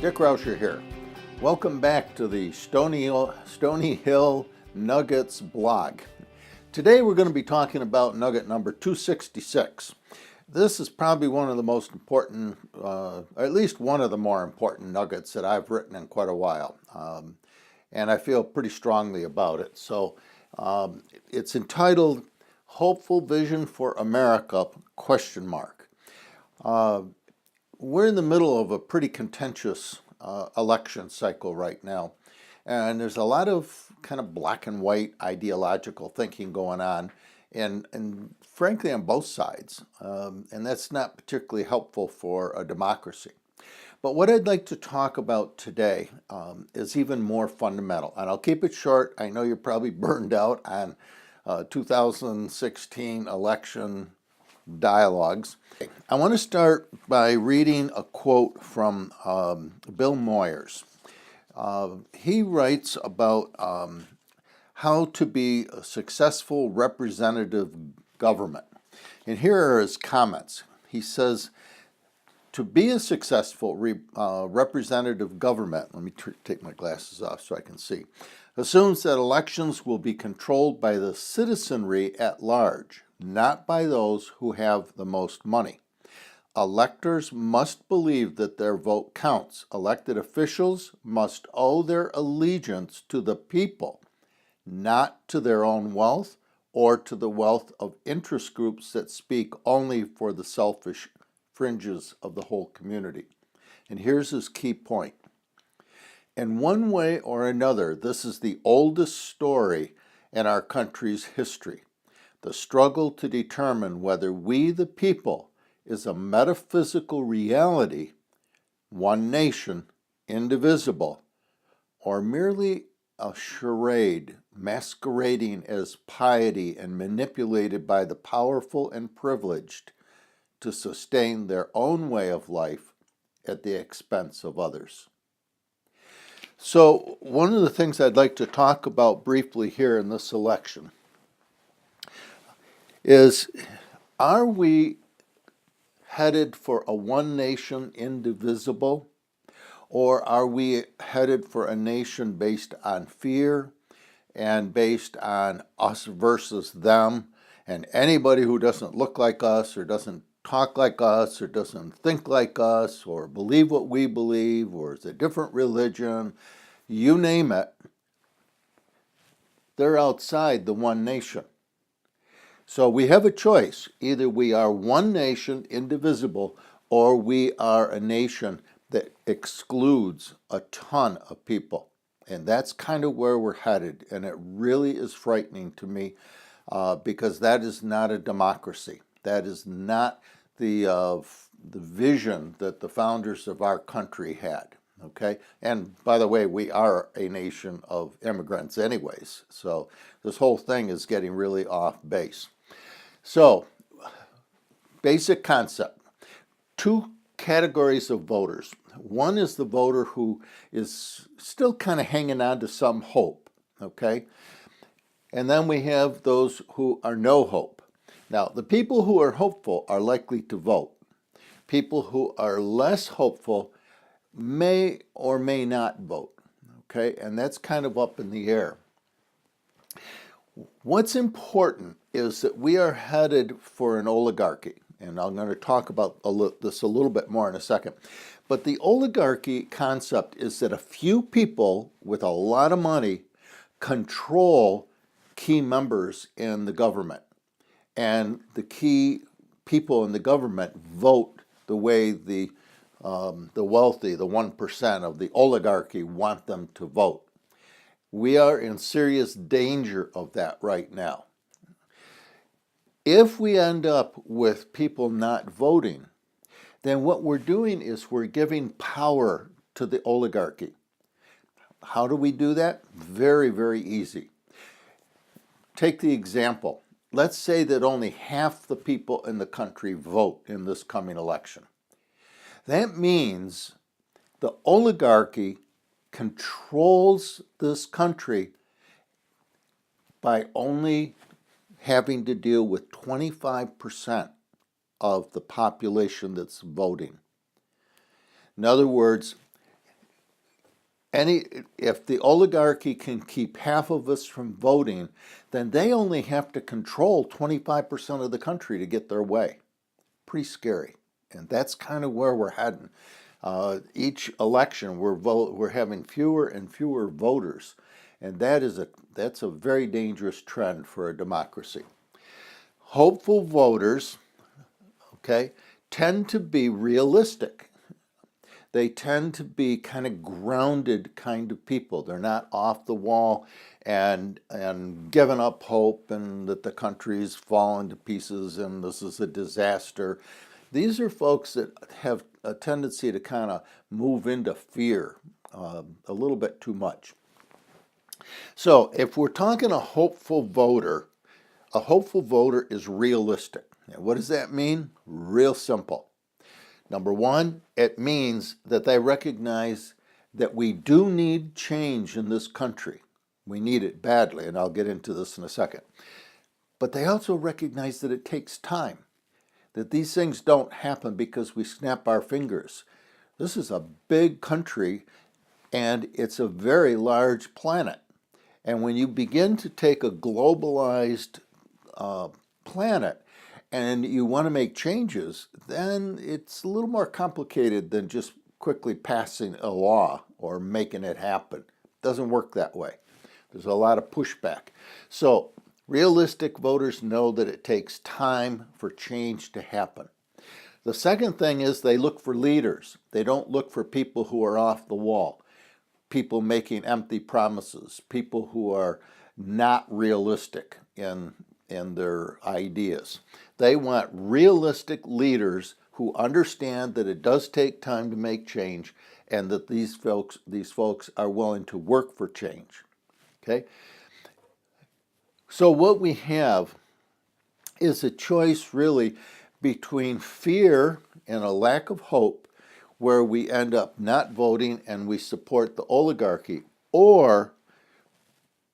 Dick Rauscher here. Welcome back to the Stony Hill Nuggets blog. Today we're going to be talking about nugget number 266. This is probably one of the most important, or at least one of the more important nuggets that I've written in quite a while. And I feel pretty strongly about it. So it's entitled Hopeful Vision for America, ? We're in the middle of a pretty contentious election cycle right now, and there's a lot of kind of black and white ideological thinking going on, and frankly on both sides, and that's not particularly helpful for a democracy. But what I'd like to talk about today is even more fundamental, and I'll keep it short. I know you're probably burned out on 2016 election dialogues. I want to start by reading a quote from Bill Moyers. He writes about how to be a successful representative government. And here are his comments. He says, to be a successful representative government, let me take my glasses off so I can see, assumes that elections will be controlled by the citizenry at large, not by those who have the most money. Electors must believe that their vote counts. Elected officials must owe their allegiance to the people, not to their own wealth or to the wealth of interest groups that speak only for the selfish fringes of the whole community. And here's his key point. In one way or another, this is the oldest story in our country's history. The struggle to determine whether we, the people, is a metaphysical reality, one nation, indivisible, or merely a charade masquerading as piety and manipulated by the powerful and privileged to sustain their own way of life at the expense of others. So, one of the things I'd like to talk about briefly here in this election is, are we headed for a one nation indivisible, or are we headed for a nation based on fear and based on us versus them, and anybody who doesn't look like us or doesn't talk like us or doesn't think like us or believe what we believe or is a different religion, you name it, they're outside the one nation. So we have a choice. Either we are one nation, indivisible, or we are a nation that excludes a ton of people. And that's kind of where we're headed. And it really is frightening to me because that is not a democracy. That is not the vision that the founders of our country had. Okay, and by the way, we are a nation of immigrants anyways. So this whole thing is getting really off base. So, basic concept. Two categories of voters. One is the voter who is still kind of hanging on to some hope, okay? And then we have those who are no hope. Now, the people who are hopeful are likely to vote. People who are less hopeful may or may not vote, okay? And that's kind of up in the air. What's important is that we are headed for an oligarchy, and I'm going to talk about this a little bit more in a second. But the oligarchy concept is that a few people with a lot of money control key members in the government, and the key people in the government vote the way the wealthy, the 1% of the oligarchy, want them to vote. We are in serious danger of that right now. If we end up with people not voting, then what we're doing is we're giving power to the oligarchy. How do we do that? Very, very easy. Take the example. Let's say that only half the people in the country vote in this coming election. That means the oligarchy controls this country by only having to deal with 25% of the population that's voting. In other words, if the oligarchy can keep half of us from voting, then they only have to control 25% of the country to get their way. Pretty scary. And that's kind of where we're heading. Each election, we're having fewer and fewer voters, and that's a very dangerous trend for a democracy. Hopeful voters, okay, tend to be realistic. They tend to be kind of grounded kind of people. They're not off the wall and giving up hope and that the country's fallen to pieces and this is a disaster. These are folks that have a tendency to kind of move into fear a little bit too much. So if we're talking a hopeful voter is realistic. Now, what does that mean? Real simple. Number one, it means that they recognize that we do need change in this country. We need it badly, and I'll get into this in a second. But they also recognize that it takes time, that these things don't happen because we snap our fingers. This is a big country, and it's a very large planet. And when you begin to take a globalized planet, and you want to make changes, then it's a little more complicated than just quickly passing a law or making it happen. It doesn't work that way. There's a lot of pushback. So realistic voters know that it takes time for change to happen. The second thing is they look for leaders. They don't look for people who are off the wall, people making empty promises, people who are not realistic in their ideas. They want realistic leaders who understand that it does take time to make change and that these folks are willing to work for change. Okay? So what we have is a choice really between fear and a lack of hope, where we end up not voting and we support the oligarchy, or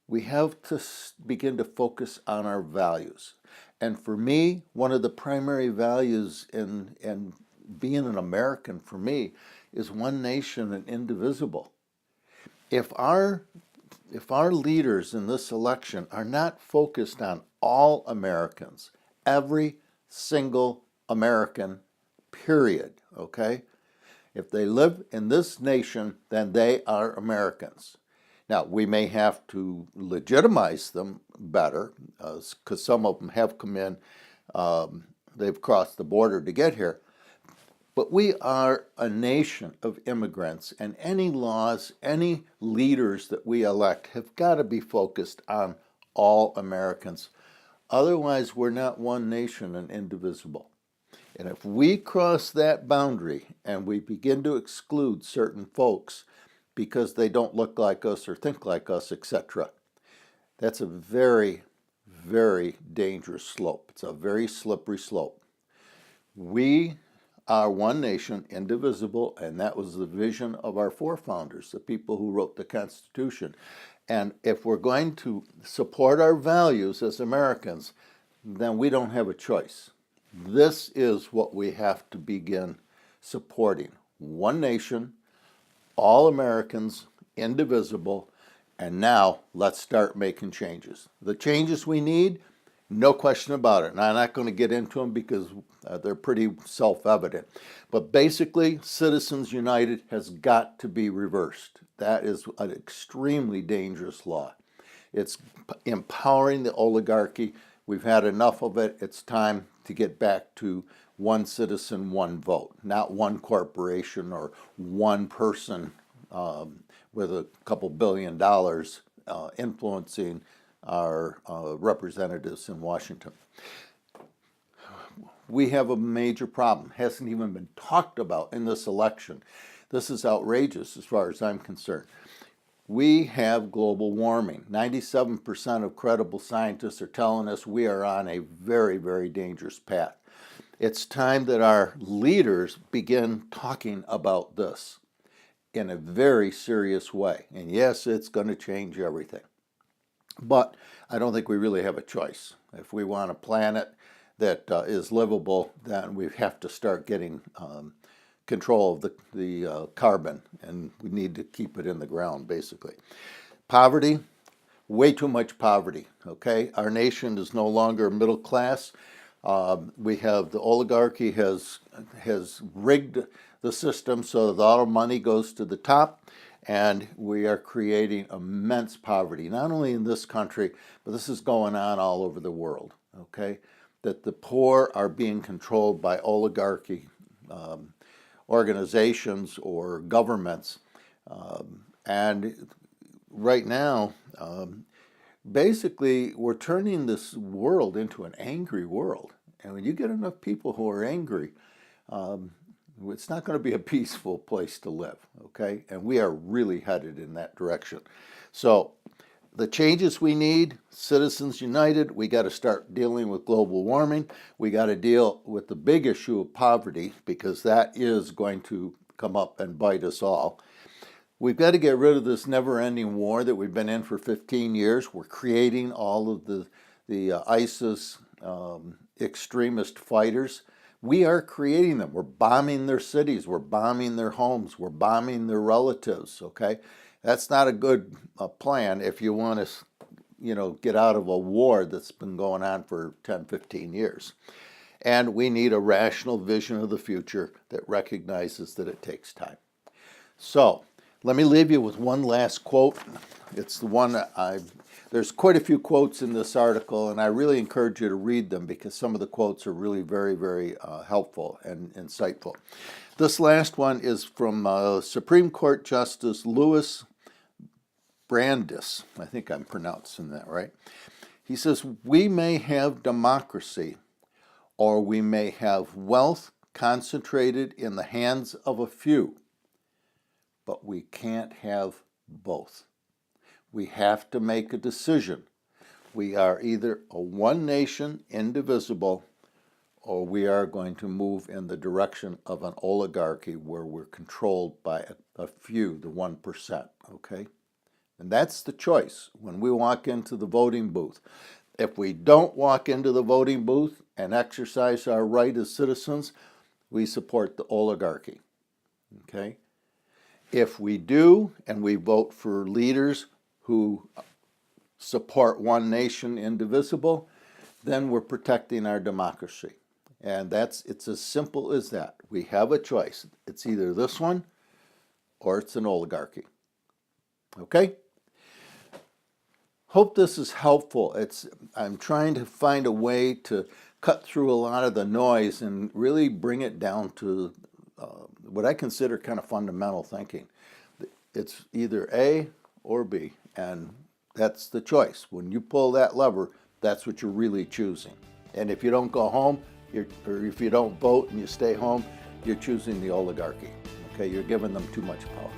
we have to begin to focus on our values. And for me, one of the primary values in being an American for me is one nation and indivisible. If our leaders in this election are not focused on all Americans, every single American, period, okay? If they live in this nation, then they are Americans. Now, we may have to legitimize them better, because some of them have come in, they've crossed the border to get here. But we are a nation of immigrants, and any laws, any leaders that we elect have got to be focused on all Americans. Otherwise, we're not one nation and indivisible. And if we cross that boundary and we begin to exclude certain folks because they don't look like us or think like us, etc., that's a very, very dangerous slope. It's a very slippery slope. We are one nation, indivisible, and that was the vision of our forefathers, the people who wrote the Constitution. And if we're going to support our values as Americans, then we don't have a choice. This is what we have to begin supporting. One nation, all Americans, indivisible, and now let's start making changes. The changes we need, no question about it. And I'm not going to get into them because they're pretty self-evident. But basically, Citizens United has got to be reversed. That is an extremely dangerous law. It's empowering the oligarchy. We've had enough of it. It's time to get back to one citizen, one vote, not one corporation or one person with a couple $1 billion influencing our representatives in Washington. We have a major problem. It hasn't even been talked about in this election. This is outrageous as far as I'm concerned. We have global warming. 97% of credible scientists are telling us we are on a very, very dangerous path. It's time that our leaders begin talking about this in a very serious way. And yes, it's going to change everything. But I don't think we really have a choice. If we want a planet that is livable, then we have to start getting control of the carbon, and we need to keep it in the ground, basically. Poverty, way too much poverty, okay? Our nation is no longer middle class. We have the oligarchy has rigged the system so that all the money goes to the top, and we are creating immense poverty, not only in this country, but this is going on all over the world, okay? That the poor are being controlled by oligarchy organizations or governments. And right now, basically, we're turning this world into an angry world. And when you get enough people who are angry, it's not going to be a peaceful place to live, okay? And we are really headed in that direction. So the changes we need, Citizens United, we got to start dealing with global warming. We got to deal with the big issue of poverty, because that is going to come up and bite us all. We've got to get rid of this never-ending war that we've been in for 15 years. We're creating all of the ISIS extremist fighters. We are creating them. We're bombing their cities. We're bombing their homes. We're bombing their relatives, okay? That's not a good plan if you want to, get out of a war that's been going on for 10, 15 years. And we need a rational vision of the future that recognizes that it takes time. So let me leave you with one last quote. It's the one there's quite a few quotes in this article, and I really encourage you to read them because some of the quotes are really very, very helpful and insightful. This last one is from Supreme Court Justice Louis Brandeis. I think I'm pronouncing that right. He says, "We may have democracy, or we may have wealth concentrated in the hands of a few, but we can't have both. We have to make a decision. We are either a one nation, indivisible, or we are going to move in the direction of an oligarchy where we're controlled by a few, the 1%, okay? And that's the choice when we walk into the voting booth. If we don't walk into the voting booth and exercise our right as citizens, we support the oligarchy, okay? If we do, and we vote for leaders who support one nation, indivisible, then we're protecting our democracy. And it's as simple as that. We have a choice. It's either this one or it's an oligarchy. Okay? Hope this is helpful. I'm trying to find a way to cut through a lot of the noise and really bring it down to what I consider kind of fundamental thinking. It's either A or B, and that's the choice. When you pull that lever, that's what you're really choosing. And if you don't go home, or if you don't vote and you stay home, you're choosing the oligarchy. Okay, you're giving them too much power.